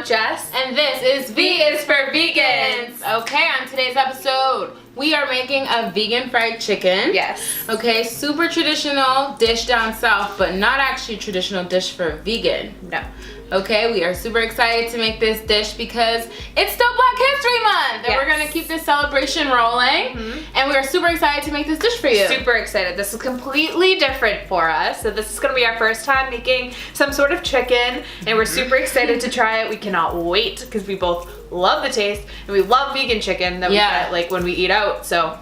I'm Jess. And this is V is for Vegans. Okay, on today's episode, we are making a vegan fried chicken. Yes. Okay, super traditional dish down south, but not actually a traditional dish for vegan. No. Okay, we are super excited to make this dish because it's still Black History Month. And we're gonna keep this celebration rolling. And we are super excited to make this dish for you. Super excited. This is completely different for us. So this is gonna be our first time making some sort of chicken, and we're super excited to try it. We cannot wait because we both love the taste, and we love vegan chicken that we get like when we eat out. So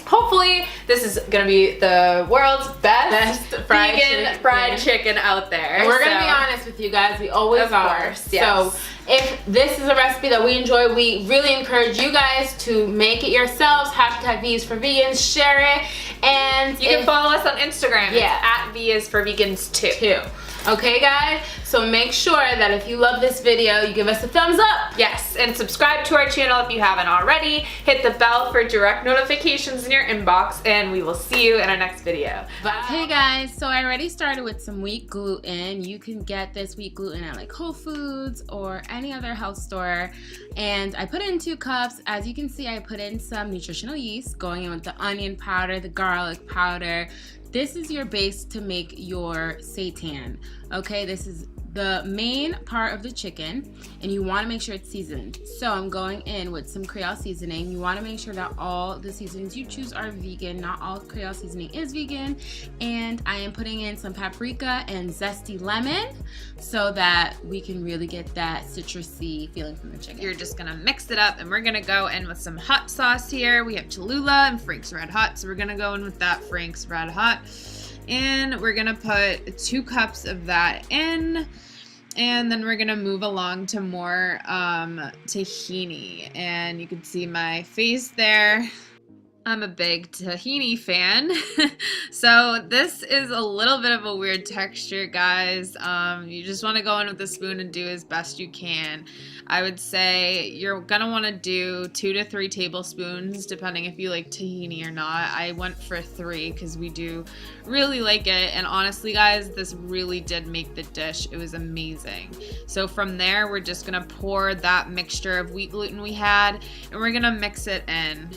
hopefully this is gonna be the world's best vegan fried chicken out there. And we're gonna be honest with you guys, we always are. Course, yes. So if this is a recipe that we enjoy, we really encourage you guys to make it yourselves. Hashtag V is for Vegans, share it, and you can follow us on Instagram. Yeah. It's at V is for Vegans too. Okay guys, so make sure that if you love this video, you give us a thumbs up. Yes, and subscribe to our channel if you haven't already. Hit the bell for direct notifications in your inbox, and we will see you in our next video. Bye. Hey guys, so I already started with some wheat gluten. You can get this wheat gluten at like Whole Foods or any other health store. And I put it in 2 cups. As you can see, I put in some nutritional yeast, going in with the onion powder, the garlic powder. This is your base to make your seitan. Okay, this is the main part of the chicken, and you want to make sure it's seasoned. So I'm going in with some Creole seasoning. You want to make sure that all the seasonings you choose are vegan. Not all Creole seasoning is vegan. And I am putting in some paprika and zesty lemon so that we can really get that citrusy feeling from the chicken. You're just gonna mix it up, and we're gonna go in with some hot sauce here. We have Cholula and Frank's Red Hot, so we're gonna go in with that Frank's Red Hot. And we're gonna put 2 cups of that in, and then we're gonna move along to more tahini. And you can see my face there. I'm a big tahini fan. So this is a little bit of a weird texture, guys. You just want to go in with a spoon and do as best you can. I would say you're gonna want to do 2 to 3 tablespoons, depending if you like tahini or not. I went for 3 because we do really like it, and honestly guys, this really did make the dish. It was amazing. So from there, we're just gonna pour that mixture of wheat gluten we had, and we're gonna mix it in.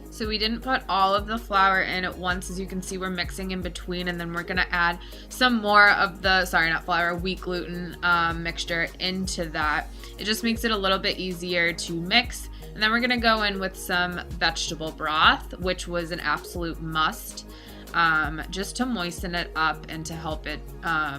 So we didn't put all of the flour in at once. As you can see, we're mixing in between, and then we're gonna add some more of the, sorry, not flour, wheat gluten mixture into that. It just makes it a little bit easier to mix. And then we're gonna go in with some vegetable broth, which was an absolute must, just to moisten it up and to help it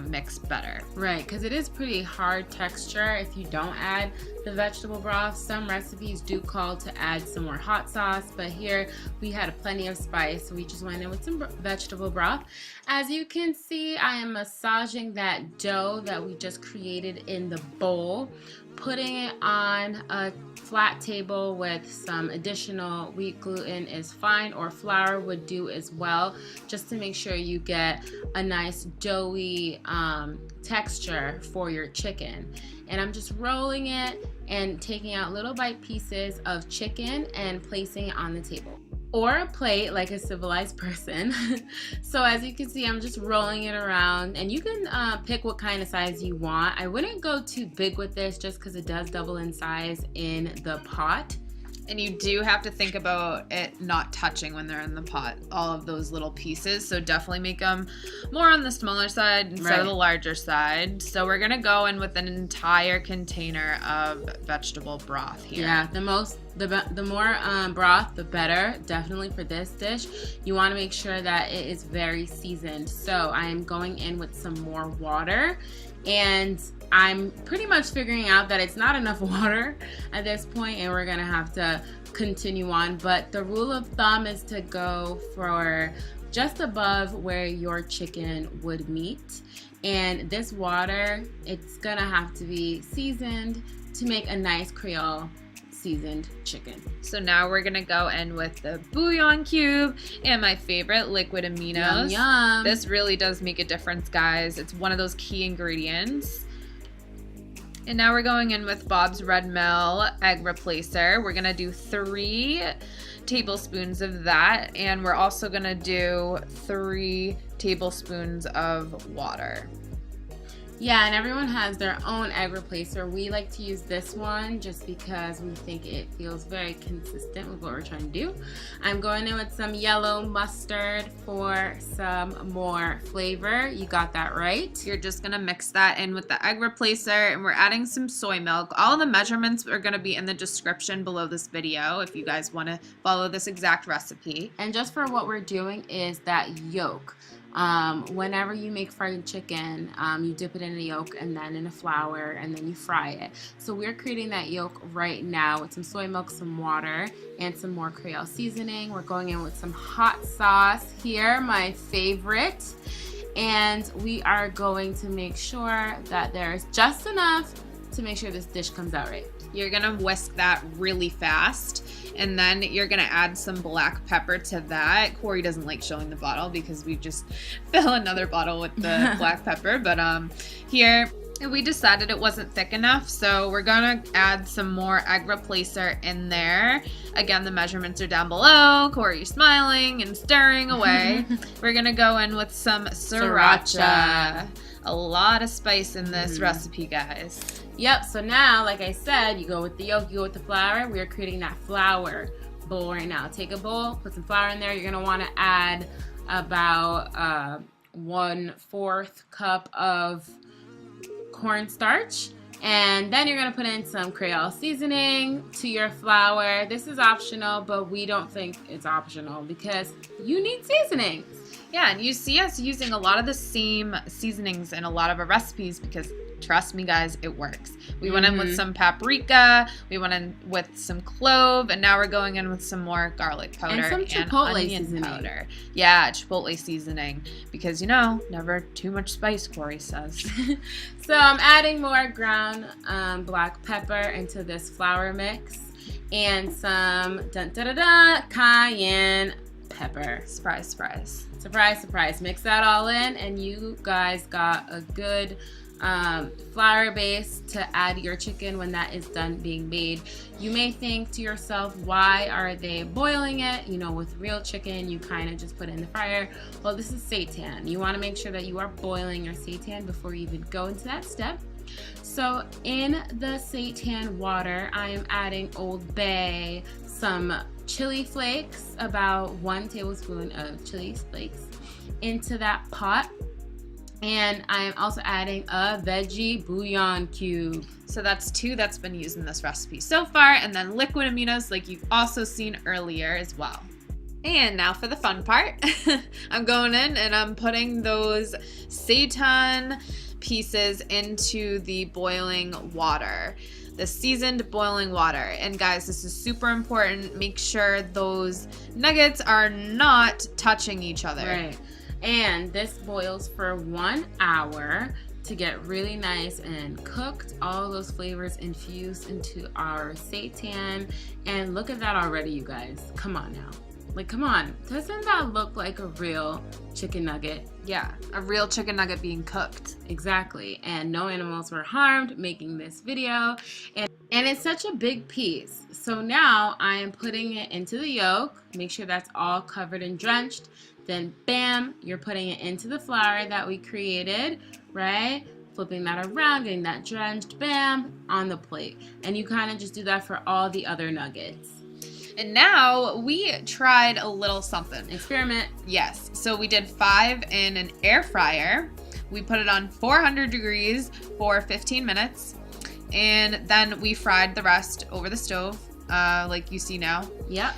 mix better. Right, because it is pretty hard texture if you don't add the vegetable broth. Some recipes do call to add some more hot sauce, but here we had plenty of spice, so we just went in with some vegetable broth. As you can see, I am massaging that dough that we just created in the bowl, putting it on a flat table with some additional wheat gluten is fine, or flour would do as well, just to make sure you get a nice doughy texture for your chicken. And I'm just rolling it and taking out little bite pieces of chicken and placing it on the table, or a plate like a civilized person. So as you can see, I'm just rolling it around, and you can pick what kind of size you want. I wouldn't go too big with this just because it does double in size in the pot. And you do have to think about it not touching when they're in the pot, all of those little pieces. So definitely make them more on the smaller side instead of the larger side. So we're gonna go in with an entire container of vegetable broth here. Yeah, the more broth, the better, definitely for this dish. You wanna make sure that it is very seasoned. So I am going in with some more water, and I'm pretty much figuring out that it's not enough water at this point, and we're gonna have to continue on. But the rule of thumb is to go for just above where your chicken would meet. And this water, it's gonna have to be seasoned to make a nice Creole seasoned chicken. So now we're gonna go in with the bouillon cube and my favorite liquid aminos. Yum, yum. This really does make a difference, guys. It's one of those key ingredients. And now we're going in with Bob's Red Mill egg replacer. We're gonna do 3 tablespoons of that, and we're also gonna do 3 tablespoons of water. Yeah, and everyone has their own egg replacer. We like to use this one just because we think it feels very consistent with what we're trying to do. I'm going in with some yellow mustard for some more flavor. You got that right. You're just gonna mix that in with the egg replacer, and we're adding some soy milk. All the measurements are gonna be in the description below this video if you guys wanna follow this exact recipe. And just for what we're doing is that yolk. Whenever you make fried chicken, you dip it in a yolk and then in a flour and then you fry it. So we're creating that yolk right now with some soy milk, some water, and some more Creole seasoning. We're going in with some hot sauce here, my favorite. And we are going to make sure that there's just enough to make sure this dish comes out right. You're gonna whisk that really fast, and then you're gonna add some black pepper to that. Corey doesn't like showing the bottle because we just fill another bottle with the black pepper, but here we decided it wasn't thick enough, so we're gonna add some more egg replacer in there. Again, the measurements are down below. Corey's smiling and stirring away. We're gonna go in with some sriracha. A lot of spice in this recipe, guys. Yep, so now, like I said, you go with the yolk, you go with the flour. We are creating that flour bowl right now. Take a bowl, put some flour in there. You're gonna wanna add about 1/4 cup of cornstarch. And then you're gonna put in some Creole seasoning to your flour. This is optional, but we don't think it's optional because you need seasoning. Yeah, and you see us using a lot of the same seasonings in a lot of our recipes because trust me, guys, it works. We went in with some paprika, we went in with some clove, and now we're going in with some more garlic powder and some chipotle onion seasoning. Powder. Yeah, chipotle seasoning because, you know, never too much spice, Corey says. So I'm adding more ground black pepper into this flour mix and some cayenne pepper. Surprise, surprise. Surprise, surprise. Mix that all in, and you guys got a good flour base to add your chicken when that is done being made. You may think to yourself, why are they boiling it? You know, with real chicken, you kind of just put it in the fryer. Well, this is seitan. You want to make sure that you are boiling your seitan before you even go into that step. So in the seitan water, I am adding Old Bay, some chili flakes, about 1 tablespoon of chili flakes into that pot. And I am also adding a veggie bouillon cube. So that's 2 that's been used in this recipe so far, and then liquid aminos like you've also seen earlier as well. And now for the fun part. I'm going in and I'm putting those seitan pieces into the boiling water. The seasoned boiling water. And guys, this is super important. Make sure those nuggets are not touching each other. Right. And this boils for 1 hour to get really nice and cooked. All those flavors infused into our seitan. And look at that already, you guys. Come on now. Like, come on. Doesn't that look like a real chicken nugget? Yeah, a real chicken nugget being cooked. Exactly. And no animals were harmed making this video. And it's such a big piece. So now I am putting it into the yolk. Make sure that's all covered and drenched. Then bam, you're putting it into the flour that we created, right? Flipping that around, getting that drenched, bam, on the plate. And you kind of just do that for all the other nuggets. And now we tried a little something. Experiment. Yes. So we did 5 in an air fryer. We put it on 400 degrees for 15 minutes. And then we fried the rest over the stove, like you see now. Yep.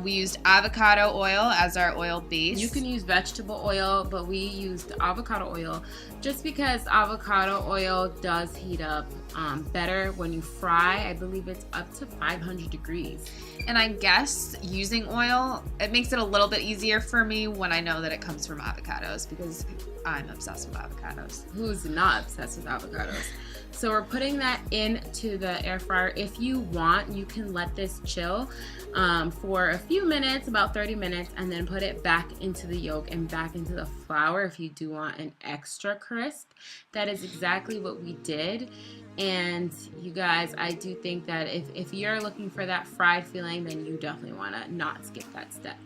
We used avocado oil as our oil base. You can use vegetable oil, but we used avocado oil just because avocado oil does heat up better when you fry. I believe it's up to 500 degrees. And I guess using oil, it makes it a little bit easier for me when I know that it comes from avocados because I'm obsessed with avocados. Who's not obsessed with avocados? So we're putting that into the air fryer. If you want, you can let this chill for a few minutes, about 30 minutes, and then put it back into the yolk and back into the flour if you do want an extra crisp. That is exactly what we did. And you guys, I do think that if you're looking for that fried feeling, then you definitely want to not skip that step.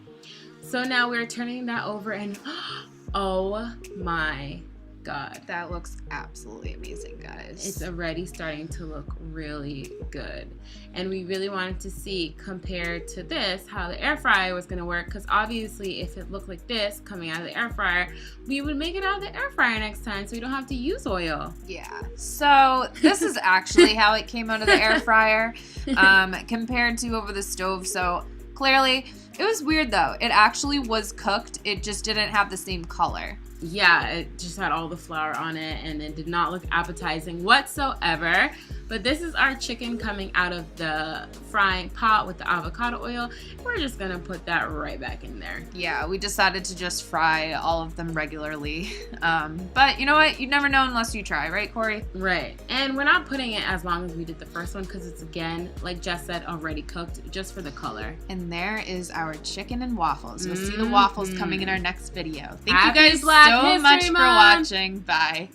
So now we're turning that over and oh my God. That looks absolutely amazing, guys. It's already starting to look really good. And we really wanted to see, compared to this, how the air fryer was going to work. Because obviously, if it looked like this coming out of the air fryer, we would make it out of the air fryer next time so we don't have to use oil. Yeah. So this is actually how it came out of the air fryer compared to over the stove. So clearly, it was weird though. It actually was cooked. It just didn't have the same color. Yeah, it just had all the flour on it and it did not look appetizing whatsoever. But this is our chicken coming out of the frying pot with the avocado oil. We're just gonna put that right back in there. Yeah, we decided to just fry all of them regularly. But you know what? You never know unless you try, right, Corey? Right. And we're not putting it as long as we did the first one because it's, again, like Jess said, already cooked just for the color. And there is our chicken and waffles. You'll see the waffles coming in our next video. Thank Happy you guys Black so History much for Month. watching. Bye.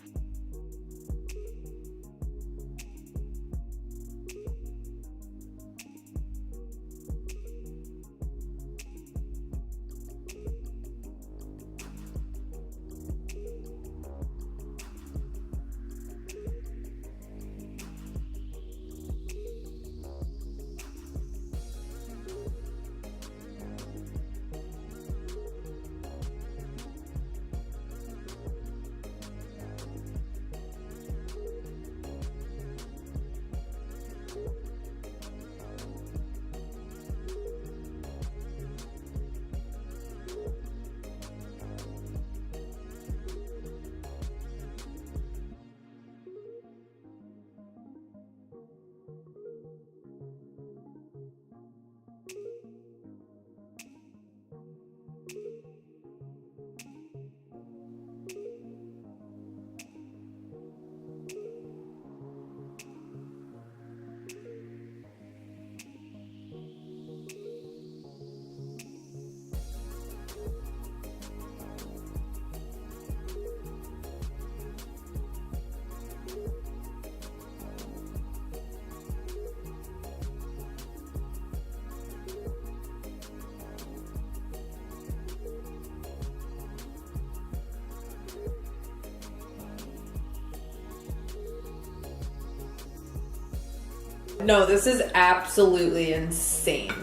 No, this is absolutely insane.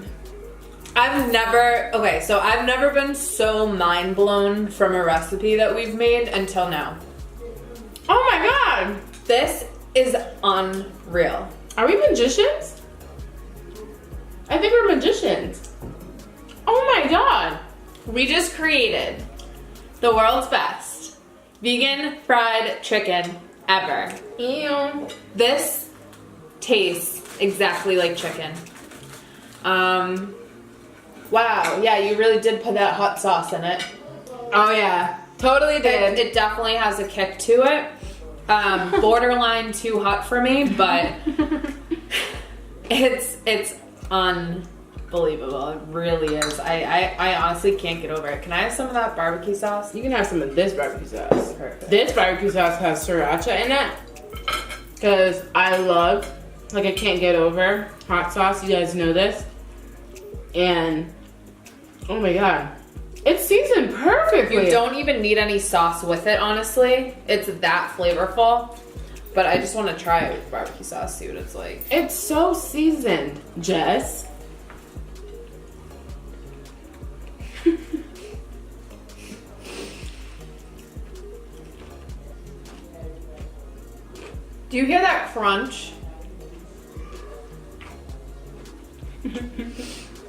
I've never been so mind blown from a recipe that we've made until now. Oh my God! This is unreal. Are we magicians? I think we're magicians. Oh my God! We just created the world's best vegan fried chicken ever. Ew. This tastes exactly like chicken. Wow, yeah, you really did put that hot sauce in it. Oh yeah, totally did. It definitely has a kick to it. Borderline too hot for me, but it's unbelievable. It really is. I honestly can't get over it. Can I have some of that barbecue sauce? You can have some of this barbecue sauce. Perfect. This barbecue sauce has sriracha in it because I can't get over hot sauce. You guys know this. And oh my God, it's seasoned perfectly. You don't even need any sauce with it, honestly. It's that flavorful. But I just want to try it with barbecue sauce, see what it's like. It's so seasoned, Jess. Do you hear that crunch?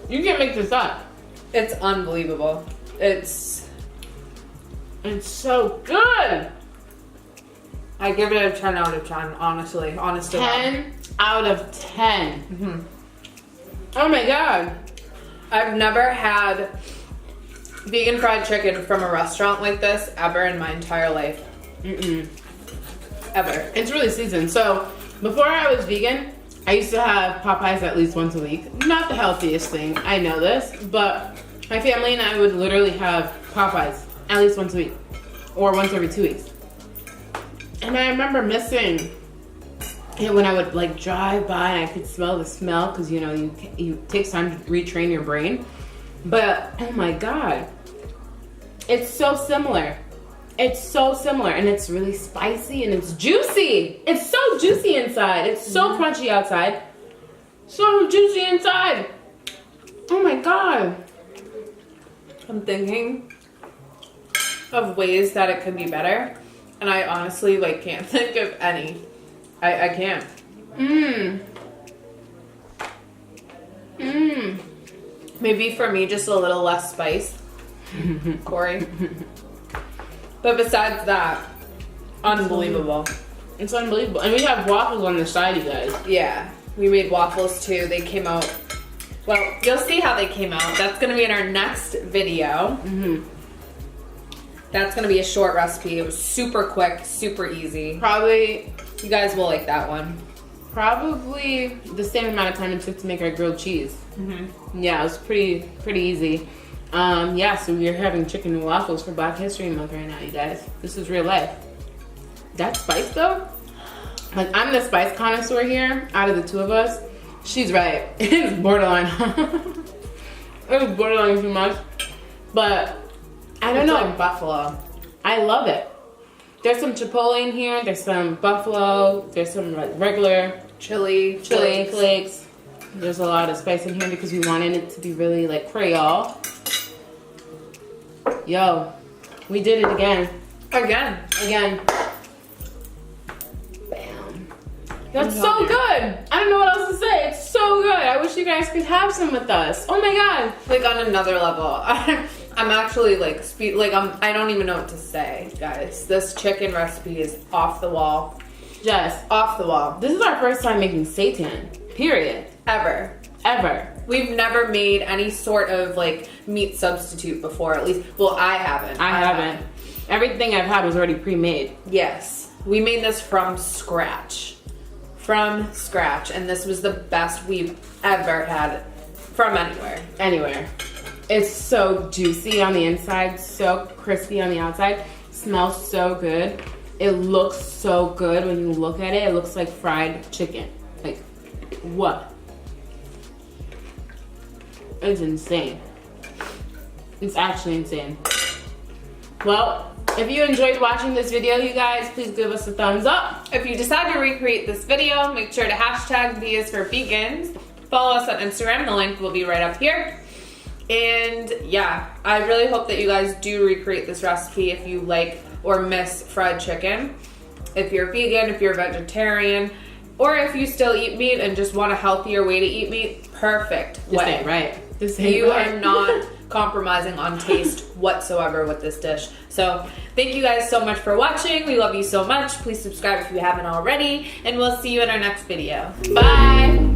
You can't make this up. It's unbelievable. It's so good. I give it a 10 out of 10, honestly. Honest to God. 10 out of 10. Mm-hmm. Oh my God. I've never had vegan fried chicken from a restaurant like this ever in my entire life. Ever. It's really seasoned. So before I was vegan, I used to have Popeyes at least once a week. Not the healthiest thing, I know this, but my family and I would literally have Popeyes at least once a week or once every 2 weeks. And I remember missing it when I would like drive by and I could smell the smell because you know it takes time to retrain your brain. But oh my God, it's so similar. It's so similar, and it's really spicy, and it's juicy. It's so juicy inside. It's so crunchy outside. So juicy inside. Oh my God. I'm thinking of ways that it could be better, and I honestly like can't think of any. I can't. Maybe for me, just a little less spice, Corey. But besides that, unbelievable. It's unbelievable. And we have waffles on the side, you guys. Yeah, we made waffles too. They came out, well, you'll see how they came out. That's gonna be in our next video. That's gonna be a short recipe. It was super quick, super easy. Probably, You guys will like that one. probably the same amount of time it took to make our grilled cheese. Yeah, it was pretty easy. Yeah, so we're having chicken and waffles for Black History Month right now, you guys. This is real life. That spice though, like I'm the spice connoisseur here out of the two of us. She's right. It's borderline. It was borderline too much. But I don't know. Like buffalo. I love it. There's some chipotle in here. There's some buffalo. There's some regular Chili flakes. There's a lot of spice in here because we wanted it to be really like creole. Yo, we did it again. Again. Bam. That's so good. I don't know what else to say. It's so good. I wish you guys could have some with us. Oh my God. Like on another level. I'm actually like I don't even know what to say, guys. This chicken recipe is off the wall. Just Off the wall. this is our first time making seitan. Period. Ever. We've never made any sort of like meat substitute before, at least. Well, I haven't. I haven't. Everything I've had was already pre-made. Yes. We made this from scratch. And this was the best we've ever had from anywhere. It's so juicy on the inside, so crispy on the outside. Smells so good. It looks so good when you look at it. It looks like fried chicken. Like, what? It's insane. It's actually insane. Well, if you enjoyed watching this video, you guys, please give us a thumbs up. If you decide to recreate this video, make sure to hashtag V is for vegans. Follow us on Instagram. The link will be right up here. And yeah, I really hope that you guys do recreate this recipe if you like or miss fried chicken. If you're vegan, if you're vegetarian, or if you still eat meat and just want a healthier way to eat meat, perfect way. Right. You are not compromising on taste whatsoever with this dish. So thank you guys so much for watching. We love you so much. Please subscribe if you haven't already, and we'll see you in our next video. Bye.